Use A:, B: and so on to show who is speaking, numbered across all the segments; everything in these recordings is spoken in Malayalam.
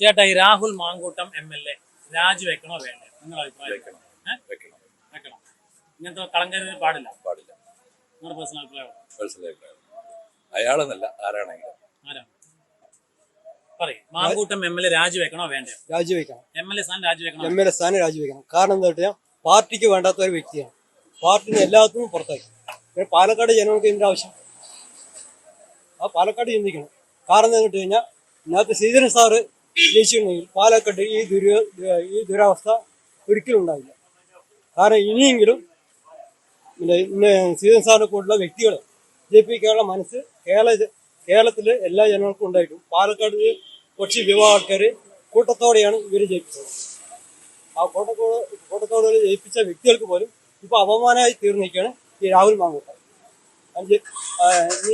A: ചേട്ടാ, ഈ രാഹുൽ മാങ്കൂട്ടം MLA രാജിവെക്കണോ വേണ്ടേ? നിങ്ങളുടെ അഭിപ്രായം?
B: വെക്കണം.
A: ഇങ്ങനത്തെ കളങ്കരുത് പാടില്ല. നിങ്ങളുടെ പേഴ്സണൽ അഭിപ്രായം?
B: അയാളെന്നല്ല, ആരാണെങ്കിലും.
A: ആരാണ് പറയും? മാങ്കൂട്ടം MLA രാജിവെക്കണോ വേണ്ടേ?
C: രാജിവെക്കണം.
A: MLA സ്ഥാനം രാജിവെക്കണം.
C: MLA സ്ഥാനം രാജിവെക്കണം. കാരണം എന്താ വെച്ചാൽ പാർട്ടിക്ക് വേണ്ടാത്ത ഒരു വ്യക്തിയാണ്. പാർട്ടിനെ എല്ലാത്തിനും പുറത്താക്കി. പിന്നെ പാലക്കാട് ജനങ്ങൾക്ക് ഇതിന്റെ ആവശ്യം. ആ പാലക്കാട് ചിന്തിക്കണം. കാരണം എന്താ കഴിഞ്ഞാൽ ഇതിനകത്ത് ശ്രീധരൻ സാറ് ജയിച്ചിട്ടുണ്ടെങ്കിൽ പാലക്കാട് ഈ ദുരവസ്ഥ ഒരിക്കലും ഉണ്ടാവില്ല. കാരണം ഇനിയെങ്കിലും ശ്രീധരൻ സാറിനെ കൊണ്ടുള്ള വ്യക്തികളെ ജയിപ്പിക്കാനുള്ള മനസ്സ് കേരളത്തിലെ എല്ലാ ജനങ്ങൾക്കും ഉണ്ടായിട്ടും പാലക്കാട് കുറച്ച് വിഭാഗം ആൾക്കാർ കൂട്ടത്തോടെയാണ് ഇവർ ജയിപ്പിച്ചത്. ആ കൂട്ടത്തോടെ ജയിപ്പിച്ച വ്യക്തികൾക്ക് പോലും ഇപ്പൊ അപമാനമായി തീർന്നിരിക്കുകയാണ് ഈ രാഹുൽ മാങ്കൂട്ടം.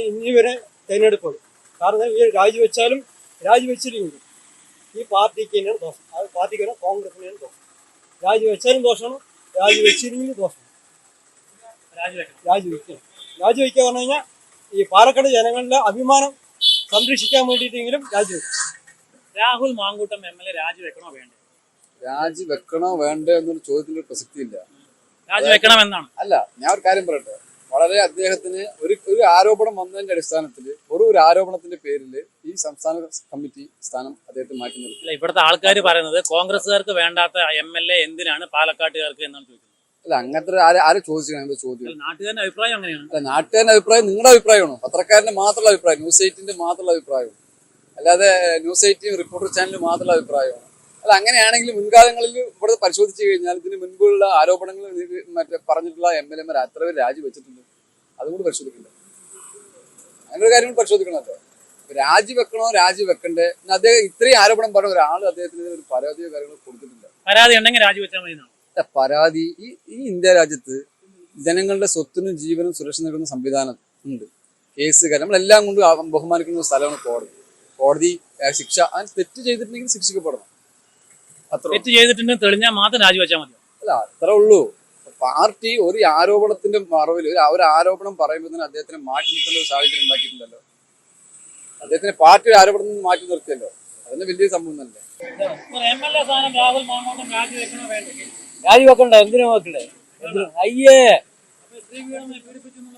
C: ഇനി വരെ തെരഞ്ഞെടുപ്പുള്ളൂ. കാരണം ഇവർ രാജിവെച്ചില്ലെങ്കിലും ഈ പാർട്ടിക്ക് തന്നെയാണ് ദോഷം. അത് പാർട്ടിക്ക് തന്നെ കോൺഗ്രസിനെയാണ് ദോഷം. രാജിവെച്ചാലും ദോഷമാണ്, രാജിവെച്ചില്ലെങ്കിലും ദോഷമാണ്. രാജിവെക്കുക പറഞ്ഞു കഴിഞ്ഞാൽ ഈ പാലക്കാട് ജനങ്ങളുടെ അഭിമാനം സംരക്ഷിക്കാൻ വേണ്ടിയിട്ടെങ്കിലും രാജിവെക്കും.
A: രാഹുൽ മാങ്കൂട്ടം MLA രാജിവെക്കണോ വേണ്ടേ?
D: രാജിവെക്കണോ വേണ്ടേ എന്നൊരു ചോദ്യത്തിന് പ്രസക്തിയില്ല.
A: രാജിവെക്കണമെന്നാണ്.
D: അല്ല, ഞാൻ ഒരു കാര്യം പറയട്ടെ. വളരെ അദ്ദേഹത്തിന് ഒരു ആരോപണം വന്നതിന്റെ അടിസ്ഥാനത്തിൽ ഒരു ആരോപണത്തിന്റെ പേരിൽ ഈ സംസ്ഥാന കമ്മിറ്റി സ്ഥാനം അദ്ദേഹത്തെ മാറ്റി നിർത്തി.
A: ഇവിടുത്തെ ആൾക്കാർ പറയുന്നത് കോൺഗ്രസുകാർക്ക് വേണ്ടാത്ത MLA എന്തിനാണ് പാലക്കാട്ടുകാർക്ക് എന്നാണ് ചോദിക്കുന്നത്.
D: അല്ല, അങ്ങനത്തെ ആരെ ചോദിച്ചാണ് എന്താ ചോദ്യം?
A: നാട്ടുകാരുടെ അഭിപ്രായം അങ്ങനെയാണ്.
D: നാട്ടുകാരുടെ അഭിപ്രായം നിങ്ങളുടെ അഭിപ്രായമാണോ? പത്രക്കാരന്റെ മാത്രമുള്ള അഭിപ്രായം, ന്യൂസ് 8ന്റെ മാത്രമുള്ള അഭിപ്രായം, അല്ലാതെ ന്യൂസ് 8 റിപ്പോർട്ടർ ചാനലിൽ മാത്രമുള്ള അഭിപ്രായമാണ്. അല്ല, അങ്ങനെയാണെങ്കിൽ മുൻകാലങ്ങളിൽ ഇവിടെ പരിശോധിച്ചു കഴിഞ്ഞാൽ ഇതിന് മുൻപുള്ള ആരോപണങ്ങൾ മറ്റേ പറഞ്ഞിട്ടുള്ള MLA എത്ര പേര് രാജിവെച്ചിട്ടുണ്ട്, അതുകൊണ്ട് പരിശോധിക്കണ്ടേ? അങ്ങനെ ഒരു കാര്യം പരിശോധിക്കണമല്ലോ. രാജിവെക്കണോ രാജിവെക്കണ്ടേ? അദ്ദേഹം ഇത്രയും ആരോപണം പറഞ്ഞ ഒരാൾ അദ്ദേഹത്തിന് ഒരു പരാതിയോ കാര്യങ്ങളോ കൊടുത്തിട്ടില്ല.
A: പരാതി ഉണ്ടെങ്കിൽ രാജിവെച്ചാൽ മതി.
D: പരാതി ഈ ഇന്ത്യ രാജ്യത്ത് ജനങ്ങളുടെ സ്വത്തിനും ജീവനും സുരക്ഷ നൽകുന്ന സംവിധാനം ഉണ്ട്. കേസുകാർ നമ്മളെല്ലാം കൊണ്ട് ബഹുമാനിക്കുന്ന ഒരു സ്ഥലമാണ് കോടതി ശിക്ഷ. തെറ്റ് ചെയ്തിട്ടുണ്ടെങ്കിൽ ശിക്ഷിക്കപ്പെടണം.
A: തെറ്റ് ചെയ്തിട്ടുണ്ടെങ്കിൽ തെളിഞ്ഞാൽ മാത്രം രാജിവെച്ചാൽ മതി.
D: അല്ല, അത്രേ ഉള്ളൂ. പാർട്ടി ഒരു ആരോപണത്തിന്റെ മറവിൽ ഒരു ആരോപണം പറയുമ്പോൾ തന്നെ അദ്ദേഹത്തിനെ മാറ്റി നിർത്തേണ്ട ഒരു സാഹചര്യം ഉണ്ടാക്കിയിട്ടുണ്ടല്ലോ. അദ്ദേഹത്തിന് പാർട്ടി ഒരു ആരോപണത്തിൽ നിന്ന് മാറ്റി നിർത്തിയല്ലോ. അതിന് വലിയ സംഭവം തന്നെ.
A: MLA സ്ഥാനം രാഹുൽ മാങ്കൂട്ടം രാജിവെക്കണോ വേണ്ടേ?
C: രാജിവെക്കണ്ട. എന്തിനാ വെക്കണ്ടേ? അയ്യേ,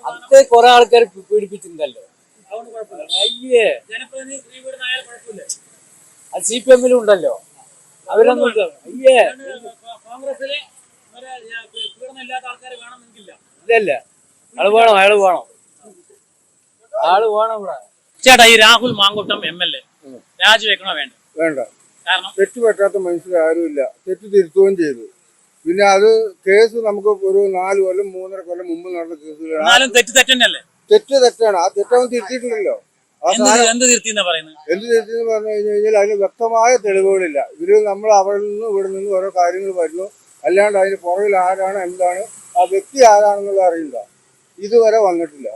C: അത് കുറെ ആൾക്കാർ പീഡിപ്പിച്ചിട്ടുണ്ടല്ലോ. അയ്യേ, അത് CPM ഉണ്ടല്ലോ. അവരൊന്നും അയ്യേ ഇല്ലല്ല. അയാള് വേണം. ഇവിടെ.
A: ചേട്ടാ, ഈ രാഹുൽ മാങ്കൂട്ടം MLA രാജിവെക്കണോ വേണ്ട?
E: വേണ്ട.
A: കാരണം
E: തെറ്റ് പറ്റാത്ത മനുഷ്യർ ആരുമില്ല. തെറ്റ് തിരുത്തുകയും ചെയ്തു. പിന്നെ അത് കേസ് നമുക്ക് ഒരു 4 കൊല്ലം 3.5 കൊല്ലം മുമ്പ് നടന്ന കേസുകൾ
A: തെറ്റ്
E: തെറ്റാണ്. ആ തെറ്റവൻ തിരുത്തിയിട്ടുണ്ടല്ലോ.
A: എന്ത് തിരുത്തിന്ന് പറഞ്ഞു
E: കഴിഞ്ഞാൽ അതിന് വ്യക്തമായ തെളിവുകളില്ല. നമ്മൾ അവിടെ നിന്ന് ഇവിടെ നിന്ന് ഓരോ കാര്യങ്ങൾ വരുന്നു. അല്ലാണ്ട് അതിന് പുറകിൽ ആരാണ് എന്താണ് ആ വ്യക്തി ആരാണെന്നുള്ള അറിയില്ല. ഇതുവരെ വന്നിട്ടില്ല.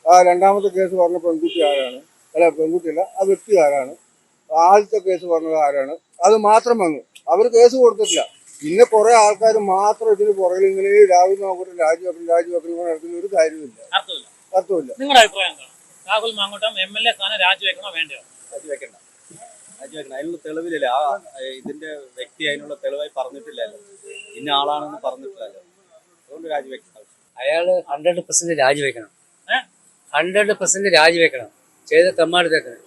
E: ആ രണ്ടാമത്തെ കേസ് പറഞ്ഞ പെൺകുട്ടി ആരാണ്, അല്ല പെൺകുട്ടിയല്ല, ആ വ്യക്തി ആരാണ്, ആദ്യത്തെ കേസ് പറഞ്ഞത് ആരാണ്, അത് മാത്രം വന്നു. അവർ കേസ് കൊടുത്തിട്ടില്ല. പിന്നെ കുറെ ആൾക്കാർ മാത്രം ഇതിന് പുറകിൽ ഇങ്ങനെ രാഹുൽ മാങ്കൂട്ടം രാജിവെക്കണം നടത്തുന്ന ഒരു കാര്യമില്ല, അർത്ഥമില്ല.
A: നിങ്ങളുടെ അഭിപ്രായം എന്താണ്? രാഹുൽ മാങ്കൂട്ടം MLA സ്ഥാനം രാജിവെക്കണോ വേണ്ടയോ?
F: രാജിവെക്കണം. അതിനുള്ള തെളിവില്ലല്ലോ. ഇതിന്റെ വ്യക്തി അതിനുള്ള തെളിവായി പറഞ്ഞിട്ടില്ലല്ലോ. ഇന്ന ആളാണെന്ന് പറഞ്ഞിട്ടില്ലല്ലോ. അതുകൊണ്ട് രാജിവെക്കണം.
C: അയാള് 100% രാജിവെക്കണം. 100% രാജിവെക്കണം. ചെയ്ത തെമ്മാടിത്തേക്കണം.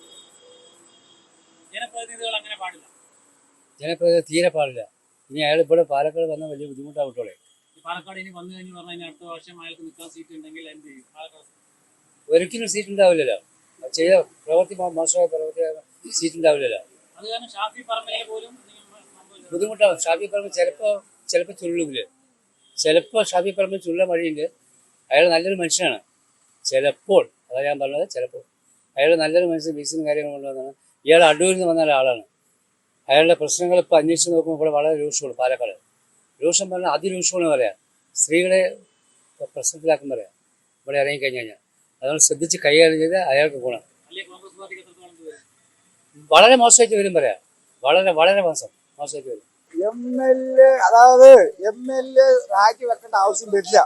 A: ജനപ്രതിനിധികൾ അങ്ങനെ പാടില്ല.
C: ജനപ്രതിനിധി തീരെ പാടില്ല. ഇനി അയാൾ ഇവിടെ പാലക്കാട് വന്നാൽ വലിയ ബുദ്ധിമുട്ടാവട്ടോളെ.
A: പാലക്കാട് ഇനി വന്നു കഴിഞ്ഞ് പറഞ്ഞാൽ അടുത്ത വർഷം അയാൾക്ക് നിൽക്കാൻ സീറ്റ് ഉണ്ടെങ്കിൽ എന്ത് ചെയ്യും?
C: ഒരിക്കലും സീറ്റ് ഉണ്ടാവില്ലല്ലോ. ചെയ്ത മോശമായ പ്രവൃത്തി സീറ്റ് ഉണ്ടാവില്ലല്ലോ.
A: അത് കാരണം ഷാഫി പറമ്പിലെ പോലും
C: ബുദ്ധിമുട്ടാവും. ഷാഫി പറമ്പിൽ ചിലപ്പോൾ ചുരുളില്ല. ചിലപ്പോൾ ഷാഫി പറമ്പിൽ ചുരുള വഴിയുണ്ട്. അയാൾ നല്ലൊരു മനുഷ്യനാണ്. ചിലപ്പോൾ, അതാണ് ഞാൻ പറഞ്ഞത്, ചിലപ്പോൾ അയാൾ നല്ലൊരു മനുഷ്യൻ ബിസിനും കാര്യങ്ങളും കൊണ്ടുവന്നാണ്. ഇയാൾ അടൂരിൽ നിന്ന് വന്ന ഒരാളാണ്. അയാളുടെ പ്രശ്നങ്ങൾ ഇപ്പോൾ അന്വേഷിച്ച് നോക്കുമ്പോൾ ഇവിടെ വളരെ രൂക്ഷമാണ്. പാലക്കാട് രൂക്ഷം പറഞ്ഞാൽ അതിരൂക്ഷമെന്ന് പറയാം. സ്ത്രീകളെ പ്രശ്നത്തിലാക്കും പറയാം ഇവിടെ ഇറങ്ങിക്കഴിഞ്ഞ്. അതുകൊണ്ട് ശ്രദ്ധിച്ച് കൈകാര്യം ചെയ്ത് അയാൾക്ക് ഗുണം. വളരെ മോശമായിട്ട് വരും പറയാം. വളരെ മോശമായിട്ട് വരും.
E: അതായത് MLA രാജിവെക്കേണ്ട ആവശ്യം വരില്ല.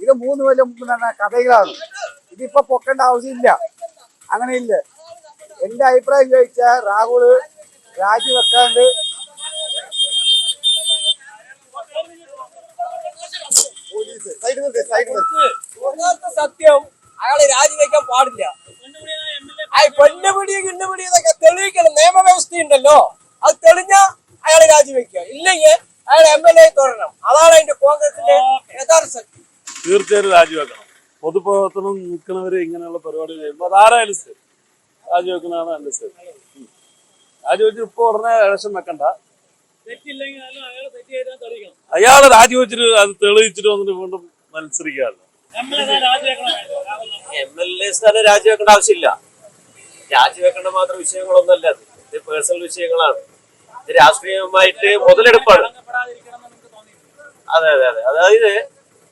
E: ഇത് 3 കൊല്ലം മുമ്പ് നടന്ന കഥകളാണ്. ഇതിപ്പോ പൊക്കേണ്ട ആവശ്യമില്ല. അങ്ങനെയില്ല. എന്റെ അഭിപ്രായം ചോദിച്ചാൽ രാഹുൽ രാജിവെക്കാണ്ട്
G: സത്യം അയാള് രാജിവെക്കാൻ പാടില്ല. പെണ്ണുപിടി കിണ്ണുപിടി ഇതൊക്കെ തെളിയിക്കണം. നിയമവ്യവസ്ഥ ഉണ്ടല്ലോ, അത് തെളിഞ്ഞ അയാള് രാജിവെക്കുക. ഇല്ലെങ്കിൽ അയാൾ MLA തുടരണം. അതാണ് അതിന്റെ കോൺഗ്രസിന്റെ യഥാർത്ഥ ശക്തി.
H: തീർച്ചയായും രാജിവെക്കണം. പൊതുപ്രവർത്തനം നിൽക്കുന്നവര് ഇങ്ങനെയുള്ള പരിപാടി ചെയ്യുമ്പോൾ അതാരായാലും ശരി രാജിവെക്കുന്നതാണ് എന്റെ ശരി. രാജിവെച്ച് ഇപ്പൊ ഉടനെ ഇലക്ഷൻ വെക്കണ്ട.
A: തെറ്റില്ലെങ്കിൽ അയാൾ തെറ്റ് ചെയ്താൽ തെളിയിക്കണം.
H: അയാള് രാജിവെച്ചിട്ട് അത് തെളിയിച്ചിട്ട് വന്നിട്ട് വീണ്ടും മത്സരിക്കാറില്ല.
A: MLA രാജിവെക്കണം.
F: MLA സ്ഥാനം രാജിവെക്കേണ്ട ആവശ്യമില്ല. രാജിവെക്കേണ്ട മാത്രം വിഷയങ്ങളൊന്നുമല്ല. ഇത് പേഴ്സണൽ വിഷയങ്ങളാണ്. ഇത് രാഷ്ട്രീയമായിട്ട് മുതലെടുപ്പാണ്. അതെ അതെ അതെ. അതായത്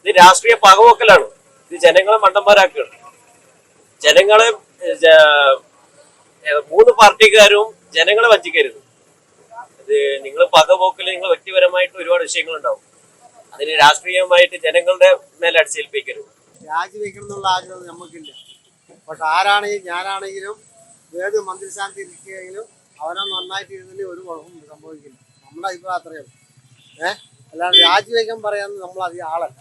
F: ഇത് രാഷ്ട്രീയ പകവോക്കലാണ്. ഇത് ജനങ്ങളെ മണ്ടന്മാരാക്കുകയാണ്. ജനങ്ങളെ മൂന്ന് പാർട്ടിക്കാരും ജനങ്ങളെ വഞ്ചിക്കരുത്. ഇത് നിങ്ങൾ പകപോക്കൽ നിങ്ങൾ വ്യക്തിപരമായിട്ട് ഒരുപാട് വിഷയങ്ങളുണ്ടാവും. അതിന് രാഷ്ട്രീയമായിട്ട് ജനങ്ങളുടെ മേലെ അടിച്ചേൽപ്പിക്കരുത്.
E: രാജിവെക്കണം എന്നുള്ള ആഗ്രഹം നമുക്കില്ല. പക്ഷെ ആരാണെങ്കിലും ഞാനാണെങ്കിലും ഏത് മന്ത്രിസ്ഥാനത്ത് ഇരിക്കുകയെങ്കിലും അവനെ നന്നായിട്ട് ഇരുന്നതിൽ ഒരു കുഴപ്പം സംഭവിക്കില്ല. നമ്മുടെ അഭിപ്രായം അത്രയേ ഉള്ളൂ. അല്ലാണ്ട് രാജിവെക്കാൻ പറയാൻ നമ്മൾ അധികം ആളല്ല.